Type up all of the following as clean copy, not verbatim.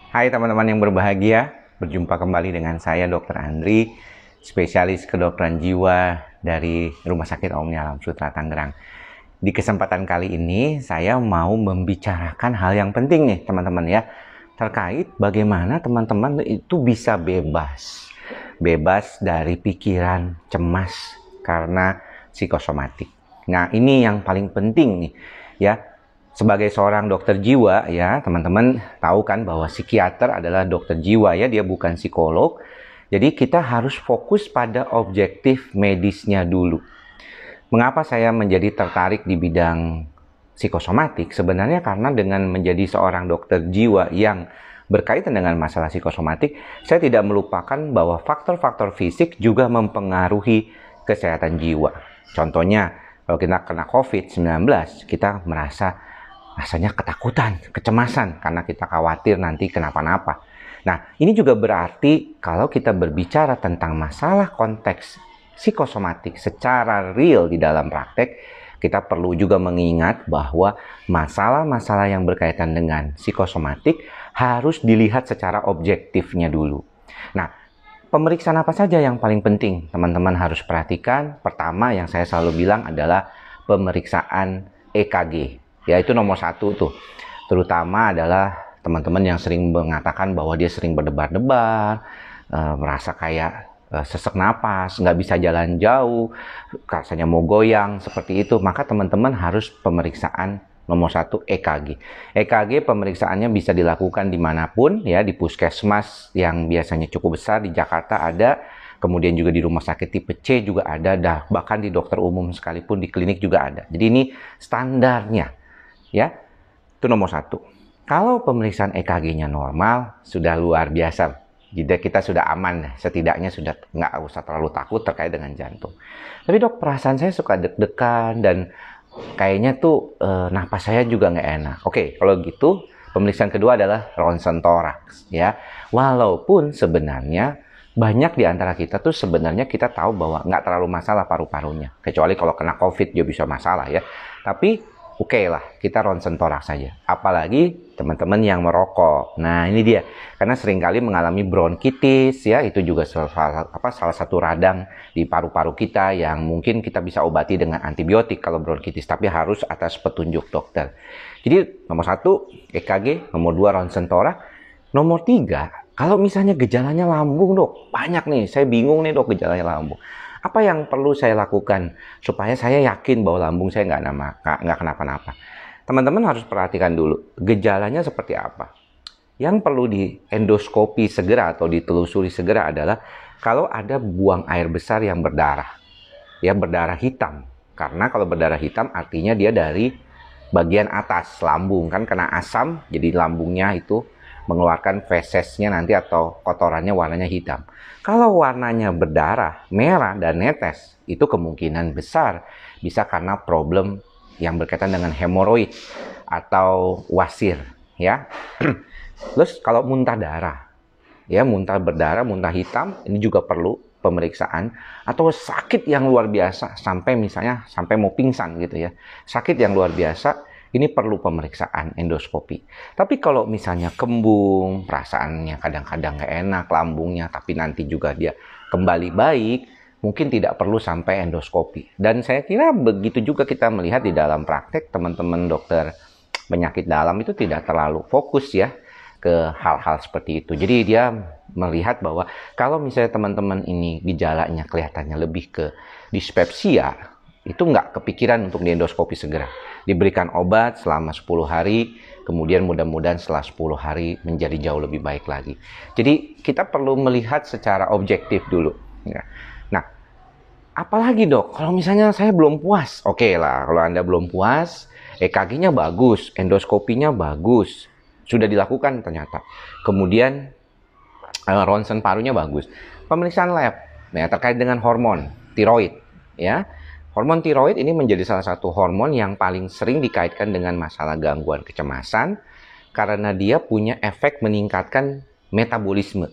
Hai teman-teman yang berbahagia, berjumpa kembali dengan saya Dr. Andri, spesialis kedokteran jiwa dari Rumah Sakit Omni Alam Sutra Tangerang. Di kesempatan kali ini saya mau membicarakan hal yang penting nih teman-teman ya, terkait bagaimana teman-teman itu bisa bebas dari pikiran cemas karena psikosomatik. Nah, ini yang paling penting nih ya. Sebagai seorang dokter jiwa ya, teman-teman tahu kan bahwa psikiater adalah dokter jiwa ya, dia bukan psikolog. Jadi kita harus fokus pada objektif medisnya dulu. Mengapa saya menjadi tertarik di bidang psikosomatik? Sebenarnya karena dengan menjadi seorang dokter jiwa yang berkaitan dengan masalah psikosomatik, saya tidak melupakan bahwa faktor-faktor fisik juga mempengaruhi kesehatan jiwa. Contohnya, kalau kita kena COVID-19, kita merasa rasanya ketakutan, kecemasan karena kita khawatir nanti kenapa-napa. Nah, ini juga berarti kalau kita berbicara tentang masalah konteks psikosomatik secara real di dalam praktek, kita perlu juga mengingat bahwa masalah-masalah yang berkaitan dengan psikosomatik harus dilihat secara objektifnya dulu. Nah, pemeriksaan apa saja yang paling penting teman-teman harus perhatikan? Pertama yang saya selalu bilang adalah pemeriksaan EKG. Ya, itu nomor satu tuh. Terutama adalah teman-teman yang sering mengatakan bahwa dia sering berdebar-debar, merasa kayak sesak napas, nggak bisa jalan jauh, rasanya mau goyang, seperti itu. Maka teman-teman harus pemeriksaan nomor satu EKG. EKG pemeriksaannya bisa dilakukan dimanapun, ya, di puskesmas yang biasanya cukup besar, di Jakarta ada, kemudian juga di rumah sakit tipe C juga ada, bahkan di dokter umum sekalipun di klinik juga ada. Jadi ini standarnya. Ya, itu nomor satu. Kalau pemeriksaan EKG-nya normal, sudah luar biasa. Jadi kita sudah aman, setidaknya sudah nggak usah terlalu takut terkait dengan jantung. Tapi dok, perasaan saya suka deg-degan dan kayaknya tuh napas saya juga nggak enak. Oke, kalau gitu pemeriksaan kedua adalah ronsen toraks. Ya, walaupun sebenarnya banyak di antara kita tuh sebenarnya kita tahu bahwa nggak terlalu masalah paru-parunya. Kecuali kalau kena COVID dia bisa masalah ya. Tapi oke lah, kita ronsen toraks saja. Apalagi teman-teman yang merokok. Nah, ini dia. Karena seringkali mengalami bronkitis, ya, itu juga salah satu radang di paru-paru kita yang mungkin kita bisa obati dengan antibiotik kalau bronkitis, tapi harus atas petunjuk dokter. Jadi, nomor satu, EKG. Nomor dua, ronsen toraks. Nomor tiga, kalau misalnya gejalanya lambung, dok. Banyak nih, saya bingung nih, dok, gejalanya lambung. Apa yang perlu saya lakukan supaya saya yakin bahwa lambung saya nggak kenapa-napa? Teman-teman harus perhatikan dulu gejalanya seperti apa. Yang perlu di endoskopi segera atau ditelusuri segera adalah kalau ada buang air besar yang berdarah, ya, berdarah hitam. Karena kalau berdarah hitam artinya dia dari bagian atas lambung, kan kena asam, jadi lambungnya itu mengeluarkan fesesnya nanti atau kotorannya warnanya hitam. Kalau warnanya berdarah, merah, dan netes, itu kemungkinan besar bisa karena problem yang berkaitan dengan hemoroid atau wasir, ya. Terus kalau muntah darah, ya, muntah berdarah, muntah hitam, ini juga perlu pemeriksaan. Atau sakit yang luar biasa sampai misalnya sampai mau pingsan gitu ya, sakit yang luar biasa, ini perlu pemeriksaan endoskopi. Tapi kalau misalnya kembung, perasaannya kadang-kadang nggak enak lambungnya, tapi nanti juga dia kembali baik, mungkin tidak perlu sampai endoskopi. Dan saya kira begitu juga kita melihat di dalam praktek, teman-teman dokter penyakit dalam itu tidak terlalu fokus ya ke hal-hal seperti itu. Jadi dia melihat bahwa kalau misalnya teman-teman ini gejalanya kelihatannya lebih ke dispepsia, itu nggak kepikiran untuk diendoskopi segera. Diberikan obat selama 10 hari, kemudian mudah-mudahan setelah 10 hari menjadi jauh lebih baik lagi. Jadi kita perlu melihat secara objektif dulu. Ya. Nah, apalagi dok, kalau misalnya saya belum puas, oke lah, kalau Anda belum puas, EKG-nya bagus, endoskopinya bagus, sudah dilakukan ternyata. Kemudian ronsen parunya bagus. Pemeriksaan lab, ya, terkait dengan hormon tiroid, ya. Hormon tiroid ini menjadi salah satu hormon yang paling sering dikaitkan dengan masalah gangguan kecemasan karena dia punya efek meningkatkan metabolisme,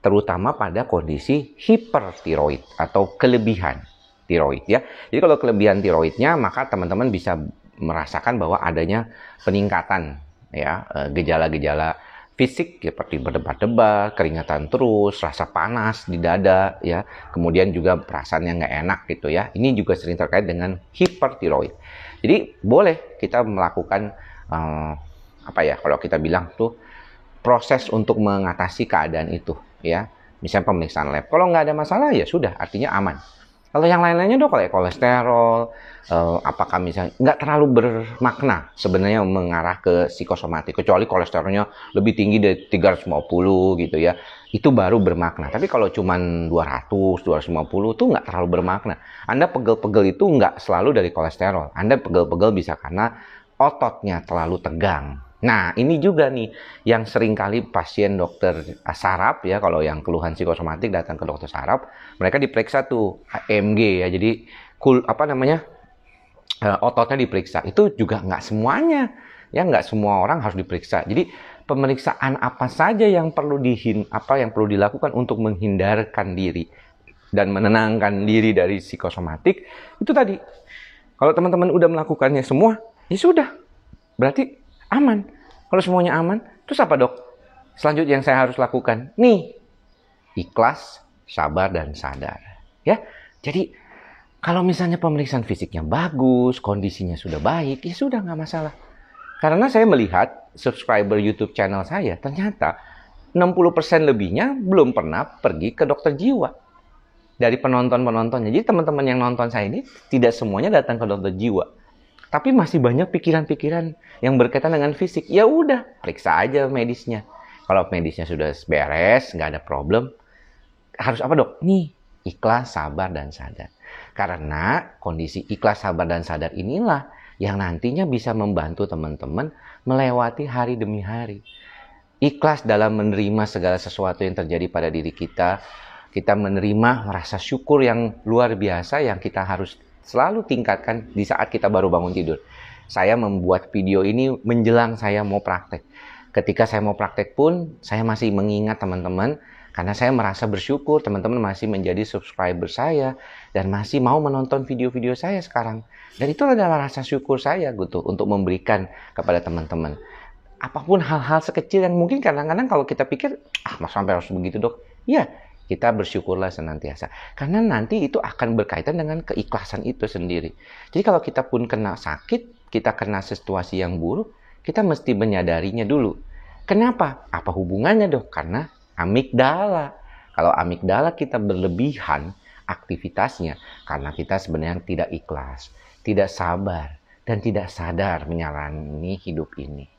terutama pada kondisi hipertiroid atau kelebihan tiroid ya. Jadi kalau kelebihan tiroidnya, maka teman-teman bisa merasakan bahwa adanya peningkatan ya gejala-gejala fisik seperti berdebar-debar, keringatan terus, rasa panas di dada, ya, kemudian juga perasaan yang nggak enak gitu ya. Ini juga sering terkait dengan hipertiroid. Jadi boleh kita melakukan apa ya, kalau kita bilang tuh proses untuk mengatasi keadaan itu, ya. Misalnya pemeriksaan lab. Kalau nggak ada masalah ya sudah, artinya aman. Kalau yang lain-lainnya dok, kayak kolesterol, apakah misalnya nggak terlalu bermakna sebenarnya mengarah ke psikosomatik, kecuali kolesterolnya lebih tinggi dari 350 gitu ya, itu baru bermakna. Tapi kalau cuma 200, 250 itu nggak terlalu bermakna. Anda pegel-pegel itu nggak selalu dari kolesterol. Anda pegel-pegel bisa karena ototnya terlalu tegang. Nah, ini juga nih yang seringkali pasien dokter saraf ya, kalau yang keluhan psikosomatik datang ke dokter saraf, mereka diperiksa tuh EMG ya. Jadi ototnya diperiksa. Itu juga nggak semuanya. Ya, nggak semua orang harus diperiksa. Jadi pemeriksaan apa saja yang perlu dilakukan untuk menghindarkan diri dan menenangkan diri dari psikosomatik, itu tadi. Kalau teman-teman udah melakukannya semua, ya sudah. Berarti aman. Kalau semuanya aman, terus apa dok? Selanjutnya yang saya harus lakukan, nih, ikhlas, sabar, dan sadar. Ya, jadi kalau misalnya pemeriksaan fisiknya bagus, kondisinya sudah baik, ya sudah nggak masalah. Karena saya melihat subscriber YouTube channel saya, ternyata 60% lebihnya belum pernah pergi ke dokter jiwa. Dari penonton-penontonnya. Jadi teman-teman yang nonton saya ini tidak semuanya datang ke dokter jiwa. Tapi masih banyak pikiran-pikiran yang berkaitan dengan fisik. Ya udah, periksa aja medisnya. Kalau medisnya sudah beres, nggak ada problem, harus apa dok? Nih, ikhlas, sabar, dan sadar. Karena kondisi ikhlas, sabar, dan sadar inilah yang nantinya bisa membantu teman-teman melewati hari demi hari. Ikhlas dalam menerima segala sesuatu yang terjadi pada diri kita. Kita menerima rasa syukur yang luar biasa yang kita harus selalu tingkatkan di saat kita baru bangun tidur. Saya membuat video ini menjelang saya mau praktek. Ketika saya mau praktek pun, saya masih mengingat teman-teman, karena saya merasa bersyukur teman-teman masih menjadi subscriber saya, dan masih mau menonton video-video saya sekarang. Dan itu adalah rasa syukur saya gitu, untuk memberikan kepada teman-teman. Apapun hal-hal sekecil yang mungkin kadang-kadang kalau kita pikir, mas sampai harus begitu dok. Ya, kita bersyukurlah senantiasa. Karena nanti itu akan berkaitan dengan keikhlasan itu sendiri. Jadi kalau kita pun kena sakit, kita kena situasi yang buruk, kita mesti menyadarinya dulu. Kenapa? Apa hubungannya dok? Karena amigdala. Kalau amigdala kita berlebihan aktivitasnya, karena kita sebenarnya tidak ikhlas, tidak sabar, dan tidak sadar menjalani hidup ini.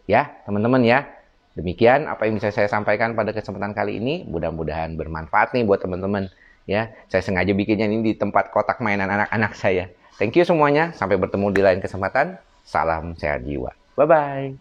Ya, teman-teman ya. Demikian apa yang bisa saya sampaikan pada kesempatan kali ini. Mudah-mudahan bermanfaat nih buat teman-teman. Ya, saya sengaja bikinnya ini di tempat kotak mainan anak-anak saya. Thank you semuanya. Sampai bertemu di lain kesempatan. Salam sehat jiwa. Bye-bye.